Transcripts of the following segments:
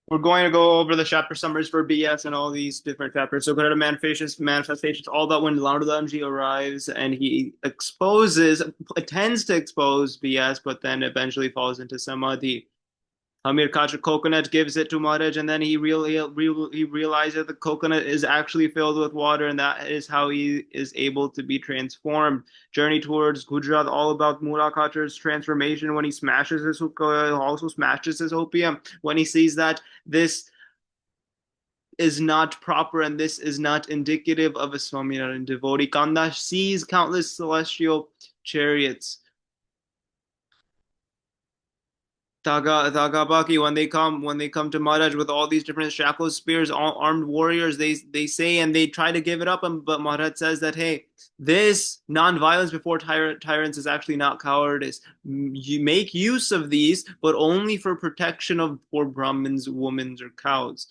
We're going to go over the chapter summaries for BS and all these different chapters. So go to manifestations, all that when Laudamji arrives and he tends to expose BS, but then eventually falls into samadhi. Hamir Katra coconut gives it to Maharaj, and then he realizes that the coconut is actually filled with water, and that is how he is able to be transformed. Journey towards Gujarat, all about Mura Katra's transformation when he smashes his hookah, also smashes his opium. When he sees that this is not proper and this is not indicative of a Swaminarayan devotee, Kanda sees countless celestial chariots. Tagabaki, when they come to Maharaj with all these different shackles, spears, all armed warriors, they say and they try to give it up, but Maharaj says that hey, this non-violence before tyrants is actually not cowardice. You make use of these, but only for protection of poor Brahmins, women, or cows.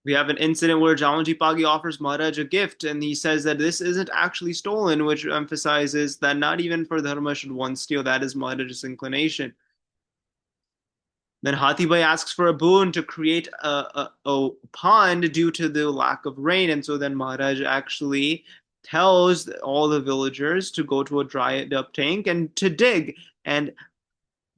We have an incident where Jalanji Pagi offers Maharaj a gift, and he says that this isn't actually stolen, which emphasizes that not even for dharma should one steal. That is Maharaj's inclination. Then Hathibai asks for a boon to create a pond due to the lack of rain. And so then Maharaj actually tells all the villagers to go to a dried up tank and to dig. And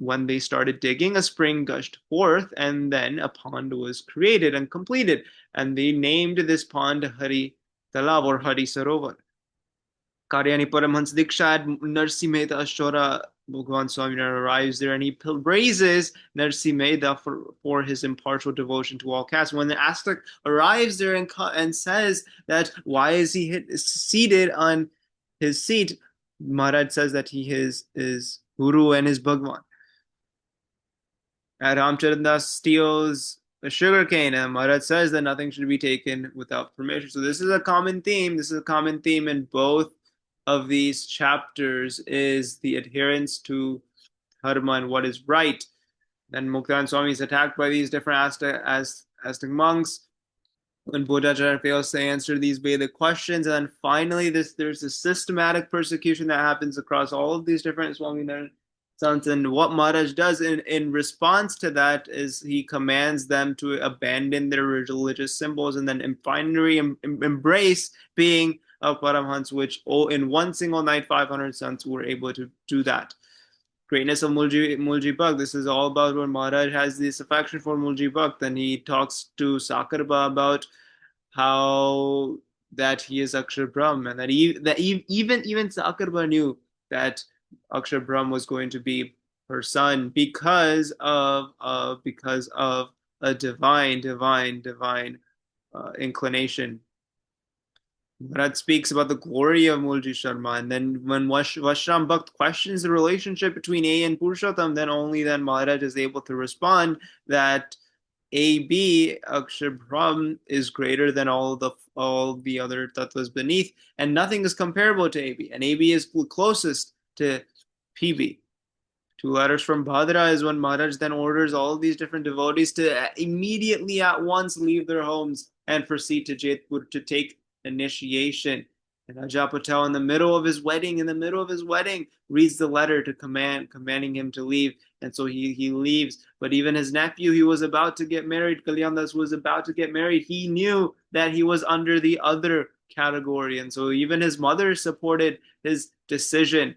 when they started digging, a spring gushed forth, and then a pond was created and completed. And they named this pond Hari Talab or Hari Sarovar. Karyani Paramhans Diksha at Narsi Mehta Ashora. Bhagwan Swaminarayan arrives there and he praises Narsi Mehta for his impartial devotion to all castes. When the Aztec arrives there and says that why is he seated on his seat, Maharaj says that he is Guru and his Bhagwan. Ramcharan Das steals a sugar cane, and Maharaj says that nothing should be taken without permission. So this is a common theme. This is a common theme in both of these chapters is the adherence to dharma and what is right. Then Muktan Swami is attacked by these different Aztec monks. When Bodhacharya fails to answer these Vedic questions, and then finally there's a systematic persecution that happens across all of these different Swami sons. And what Maharaj does in response to that is he commands them to abandon their religious symbols and then finally embrace being a Paramhans, which in one single night 500 sons were able to do that. Greatness of Mulji Bhakt. This is all about when Maharaj has this affection for Mulji Bhakt. Then he talks to Sakarba about how that he is Akshar Brahm, and even Sakarba knew that Akshar Brahm was going to be her son because of a divine inclination. Maharaj speaks about the glory of Mulji Sharma, and then when Vashram Bhakt questions the relationship between A and Purushottam, then only then Maharaj is able to respond that AB Akshar Brahm is greater than all the other tattvas beneath, and nothing is comparable to AB, and AB is closest to PB. Two letters from Bhadra is when Maharaj then orders all of these different devotees to immediately at once leave their homes and proceed to Jaipur to take initiation. And Ajay Patel, in the middle of his wedding, reads the letter to commanding him to leave. And so he leaves. But even his nephew, he was about to get married, Kalyandas was about to get married. He knew that he was under the other category. And so even his mother supported his decision.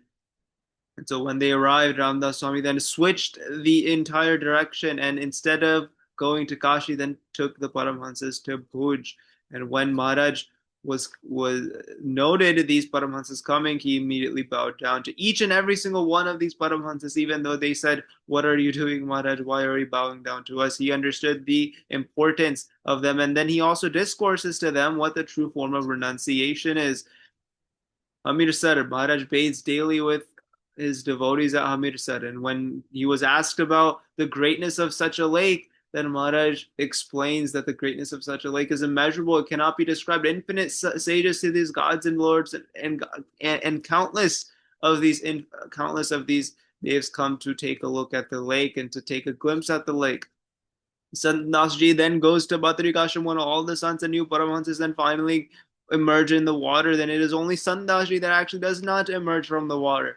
And so when they arrived, Ramdas Swami then switched the entire direction and instead of going to Kashi, then took the Paramhansas to Bhuj. And when Maharaj was noted these Paramhansas coming, he immediately bowed down to each and every single one of these Paramhansas, even though they said, "What are you doing, Maharaj? Why are you bowing down to us?" He understood the importance of them, and then he also discourses to them what the true form of renunciation is. Hamir Maharaj bathes daily with his devotees at Hamir, and when he was asked about the greatness of such a lake, then Maharaj explains that the greatness of such a lake is immeasurable. It cannot be described. Infinite sages to these gods and lords and countless of these devs come to take a look at the lake and to take a glimpse at the lake. Sant Dasji then goes to Badrikashram when all the sons and new Paramahanses then finally emerge in the water. Then it is only Sant Dasji that actually does not emerge from the water.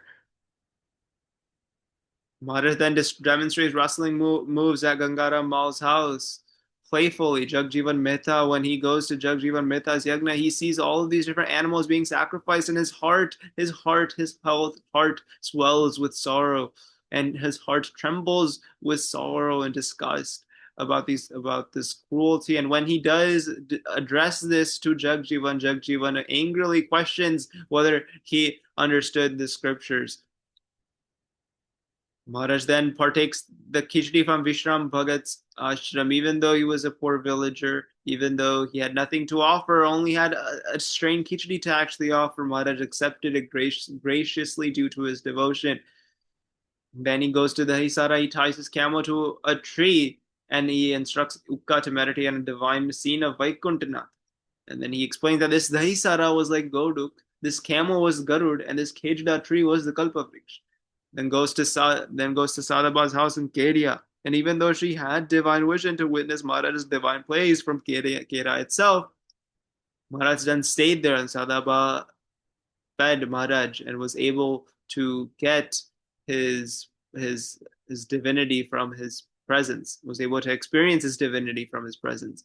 Maharaj then demonstrates wrestling moves at Gangaram Mal's house. Playfully, Jagjivan Mehta, when he goes to Jagjivan Mehta's yagna, he sees all of these different animals being sacrificed, and his heart swells with sorrow, and his heart trembles with sorrow and disgust about this cruelty. And when he does address this to Jagjivan, Jagjivan angrily questions whether he understood the scriptures. Maharaj then partakes the khichdi from Vishram Bhagat's ashram, even though he was a poor villager, even though he had nothing to offer, only had a strained khichdi to actually offer. Maharaj accepted it graciously due to his devotion. Then he goes to the Hisara, he ties his camel to a tree, and he instructs Ukka to meditate on a divine scene of Vaikuntanath. And then he explains that this Dahisara was like Goduk, this camel was Garud, and this Khejda tree was the Kalpavriksha. Then goes to Sadaba's house in Kedia. And even though she had divine vision to witness Maharaj's divine plays from Kedia itself, Maharaj then stayed there, and Sadaba fed Maharaj and was able to get his his divinity from his presence, was able to experience his divinity from his presence.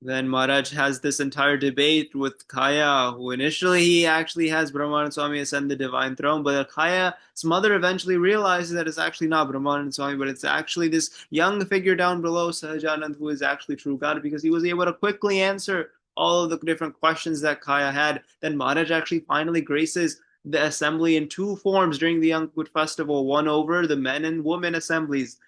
Then Maharaj has this entire debate with Kaya, who initially he actually has Brahmanand Swami ascend the divine throne, but Kaya's mother eventually realizes that it's actually not Brahmanand Swami, but it's actually this young figure down below, Sahajanand, who is actually true God, because he was able to quickly answer all of the different questions that Kaya had. Then Maharaj actually finally graces the assembly in two forms during the Ankut festival, one over the men and women assemblies.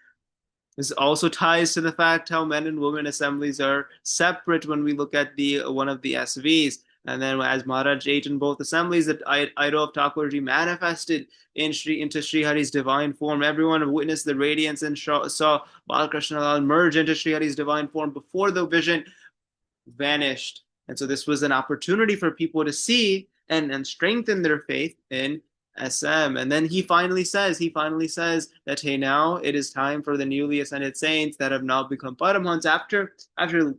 This also ties to the fact how men and women assemblies are separate when we look at the one of the SVs. And then as Maharaj ate in both assemblies, that idol of Thakurji manifested into Sri Hari's divine form. Everyone witnessed the radiance and saw Balakrishna Lal merge into Sri Hari's divine form before the vision vanished. And so this was an opportunity for people to see and strengthen their faith in SM. And then he finally says that, hey, now it is time for the newly ascended saints that have now become Paramhans after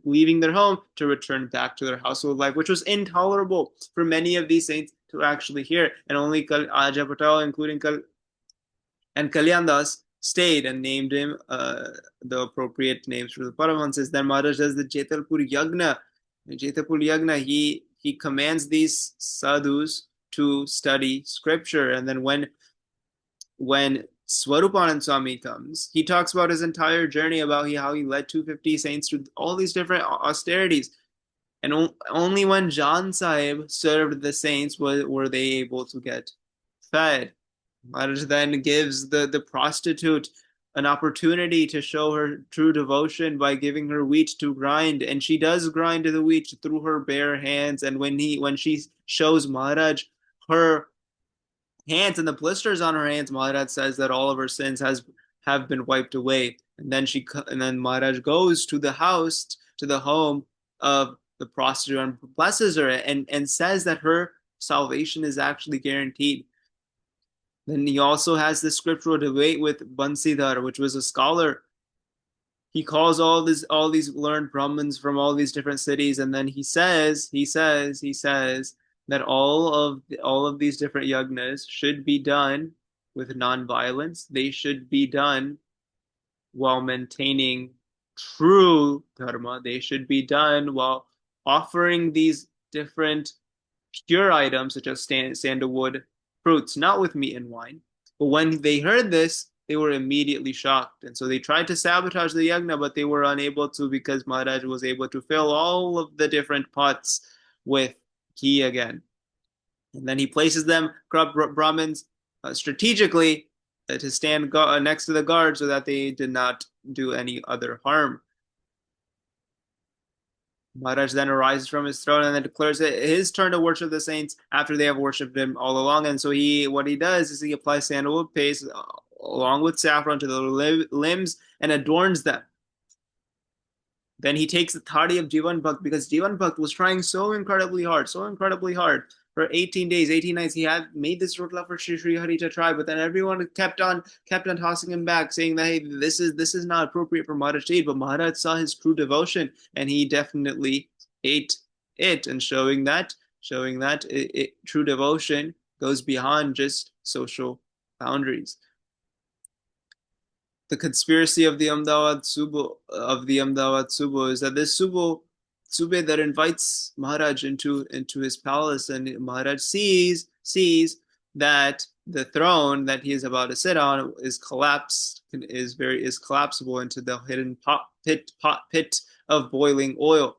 leaving their home to return back to their household life, which was intolerable for many of these saints to actually hear. And only Ajay Patel, including and Kalyan Das, stayed and named him the appropriate names for the Paramahanses. Then Maharaj does the Jetalpur Yagna. In Jetalpur Yagna, he commands these sadhus to study scripture. And then when Swarupanand Swami comes, he talks about his entire journey, about how he led 250 saints through all these different austerities. And only when Jan Sahib served the saints were they able to get fed. Maharaj then gives the prostitute an opportunity to show her true devotion by giving her wheat to grind, and she does grind the wheat through her bare hands. And when she shows Maharaj her hands and the blisters on her hands, Maharaj says that all of her sins have been wiped away. And then Maharaj goes to the house, to the home of the prostitute, and blesses her and says that her salvation is actually guaranteed. Then he also has this scriptural debate with Bansidhar, which was a scholar. He calls all these learned Brahmins from all these different cities, and then he says that all of these different yagnas should be done with non-violence. They should be done while maintaining true dharma. They should be done while offering these different pure items such as sandalwood, fruits, not with meat and wine. But when they heard this, they were immediately shocked. And so they tried to sabotage the yagna, but they were unable to, because Maharaj was able to fill all of the different pots with ghee again. And then he places them, Brahmins, strategically to stand next to the guard so that they did not do any other harm. Maharaj then arises from his throne and then declares it his turn to worship the saints after they have worshipped him all along. And so what he does is he applies sandalwood paste along with saffron to the limbs and adorns them. Then he takes the thadi of Jivan Bhakt, because Jivan Bhakt was trying so incredibly hard for 18 days, 18 nights. He had made this rotla for Sri Hari to try, but then everyone kept on tossing him back, saying that, hey, this is not appropriate for Maharaj to eat. But Maharaj saw his true devotion, and he definitely ate it, and showing that true devotion goes beyond just social boundaries. the conspiracy of the Ahmedabad Subo is that this Sube that invites Maharaj into his palace, and Maharaj sees that the throne that he is about to sit on is collapsed, is collapsible into the hidden pit of boiling oil.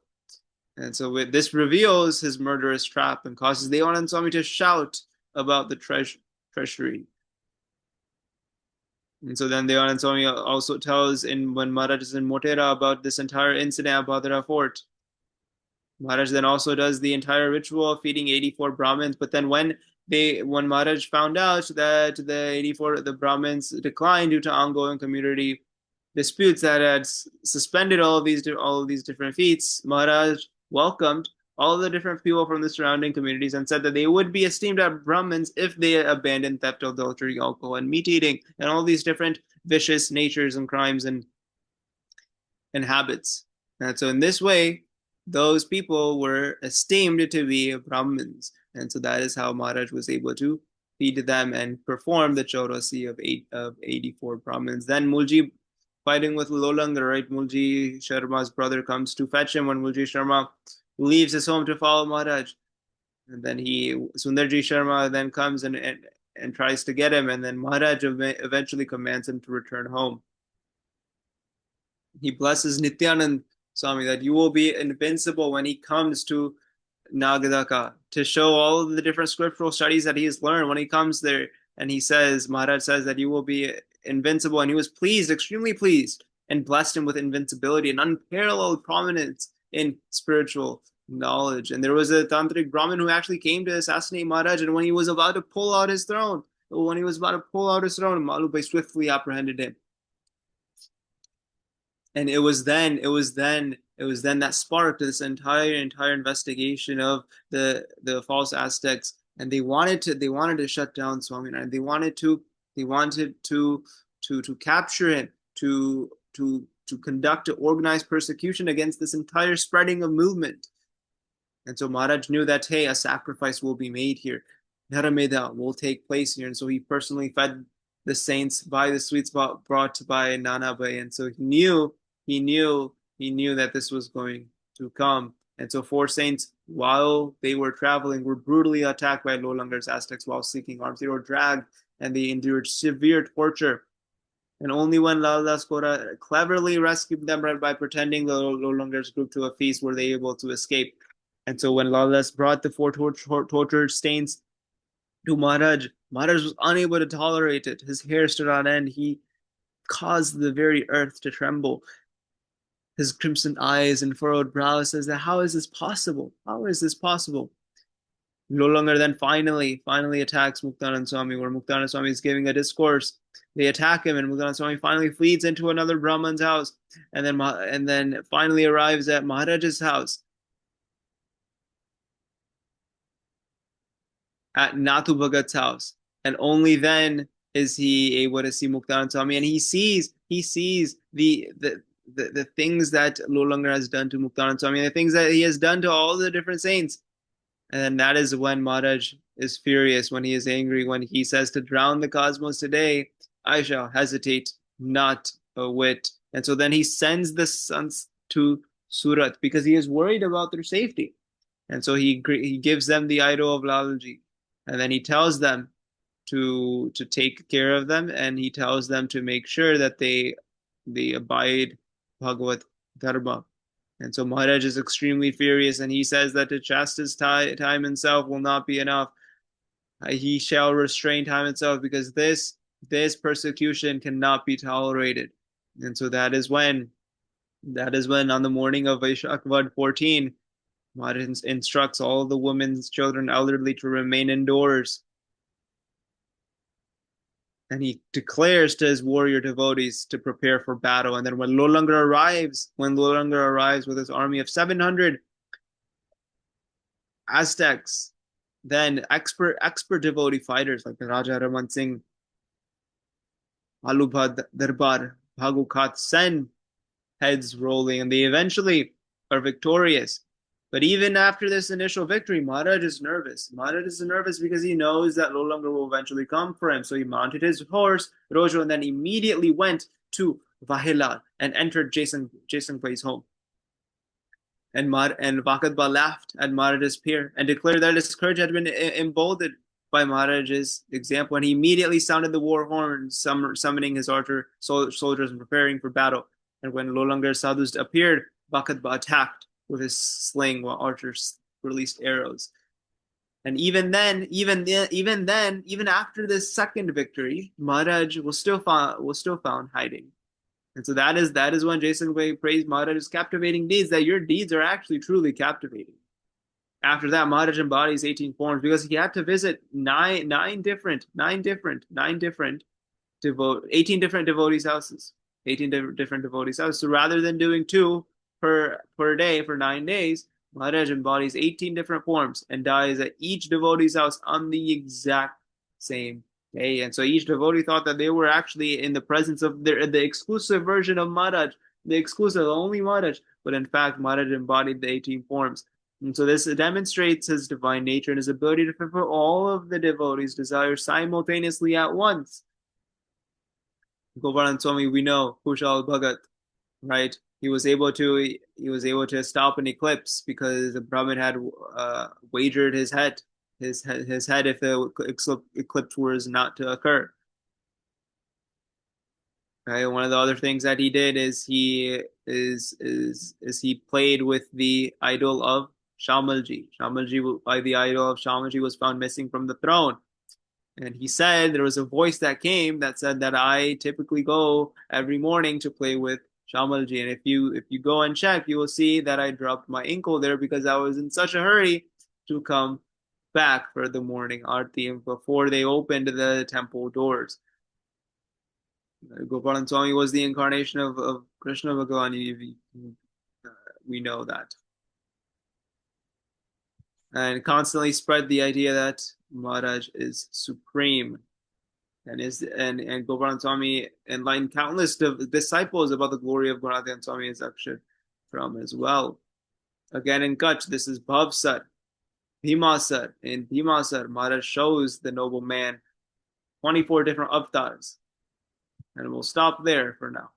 And so this reveals his murderous trap and causes Devanand Swami to shout about the treasury. And so then Devanand Swami also tells in when Maharaj is in Motera about this entire incident about the fort. Maharaj then also does the entire ritual of feeding 84 Brahmins. But then when Maharaj found out that the Brahmins declined due to ongoing community disputes that had suspended all of these different feats, Maharaj welcomed all the different people from the surrounding communities and said that they would be esteemed as Brahmins if they abandoned theft, adultery, alcohol, and meat eating, and all these different vicious natures and crimes and habits. And so in this way, those people were esteemed to be Brahmins. And so that is how Maharaj was able to feed them and perform the Chaurasi of 84 Brahmins. Then Mulji fighting with Lolangar, right? Mulji Sharma's brother comes to fetch him when Mulji Sharma leaves his home to follow Maharaj. And then Sundarji Sharma then comes and tries to get him. And then Maharaj eventually commands him to return home. He blesses Nityanand Swami that you will be invincible when he comes to Nagadaka to show all of the different scriptural studies that he has learned. When he comes there and Maharaj says that you will be invincible, and he was pleased, extremely pleased, and blessed him with invincibility and unparalleled prominence in spiritual knowledge. And there was a tantric Brahmin who actually came to assassinate Maharaj, and when he was about to pull out his throne, Malubhai swiftly apprehended him. And it was then that sparked this entire investigation of the false Aztecs, and they wanted to shut down Swaminarayan. They wanted to capture him, to conduct organized persecution against this entire spreading of movement. And so Maharaj knew that, hey, a sacrifice will be made here. Narameda will take place here. And so he personally fed the saints by the sweets brought by Nanabai. And so he knew that this was going to come. And so 4 saints, while they were traveling, were brutally attacked by Lolangar's Aztecs while seeking arms. They were dragged and they endured severe torture. And only when Lal Kora cleverly rescued them by pretending the Lolangar's group to a feast were they able to escape. And so when Lal brought the 4 tortured saints to Maharaj was unable to tolerate it. His hair stood on end. He caused the very earth to tremble. His crimson eyes and furrowed brow says that how is this possible? How is this possible? Lolangar then finally attacks Muktanand Swami, where Muktanand Swami is giving a discourse. They attack him, and Muktanand Swami finally flees into another Brahman's house, and then finally arrives at Maharaj's house, at Nathu Bhagat's house, and only then is he able to see Muktanand Swami, and he sees the things that Lolangar has done to Muktanand Swami, the things that he has done to all the different saints. And that is when Maharaj is furious, when he is angry, when he says to drown the cosmos today, I shall hesitate not a whit. And so then he sends the sons to Surat because he is worried about their safety. And so he gives them the idol of Lalji. And then he tells them to take care of them, and he tells them to make sure that they abide Bhagavad Dharma. And so Maharaj is extremely furious, and he says that to chastise time itself will not be enough. He shall restrain time itself because this persecution cannot be tolerated. And so that is when on the morning of Vaishak 14, Maharaj instructs all the women's children, elderly, to remain indoors. And he declares to his warrior devotees to prepare for battle. And then when Lolangar arrives with his army of 700 Aztecs, then expert devotee fighters like Raja Raman Singh, Alubha Darbar, Bhagukat send heads rolling, and they eventually are victorious. But even after this initial victory, Maharaj is nervous. Maharaj is nervous because he knows that Lolangar will eventually come for him. So he mounted his horse, Rojo, and then immediately went to Vahila and entered Jason Pai's home. And Vakadba laughed at Maharaj's peer and declared that his courage had been emboldened by Maharaj's example, and he immediately sounded the war horn, summoning his archer soldiers and preparing for battle. And when no longer sadhus appeared, Vakadba attacked with his sling while archers released arrows. And even after this second victory, Maharaj was still found hiding. And so that is when Jason Wei praised Maharaj's captivating deeds, that your deeds are actually truly captivating. After that, Maharaj embodies 18 forms because he had to visit 18 different devotees' houses. 18 different devotees' houses. So rather than doing two per day for 9 days, Maharaj embodies 18 different forms and dies at each devotee's house on the exact same day. And so each devotee thought that they were actually in the presence of the exclusive version of Maharaj, the exclusive, only Maharaj. But in fact, Maharaj embodied the 18 forms. And so this demonstrates his divine nature and his ability to fulfill all of the devotees' desires simultaneously at once. Govardhan Swami, we know, Kushal Bhagat, right? He was able to stop an eclipse because the Brahmin had wagered his head if the eclipse was not to occur. Right? One of the other things that he did is he played with the idol of Shamalji. By the idol of Shamalji was found missing from the throne. And he said there was a voice that came that said that I typically go every morning to play with Shamalji. And if you go and check, you will see that I dropped my ankle there because I was in such a hurry to come back for the morning arti before they opened the temple doors. Govardhan Swami was the incarnation of Krishna Bhagavan. We know that. And constantly spread the idea that Maharaj is supreme. And Govardhan Swami enlightened countless disciples about the glory of Govardhan Swami from as well. Again in Kutch, this is Bhavsar, Bhimasar. In Bhimasar, Maharaj shows the noble man 24 different avatars. And we'll stop there for now.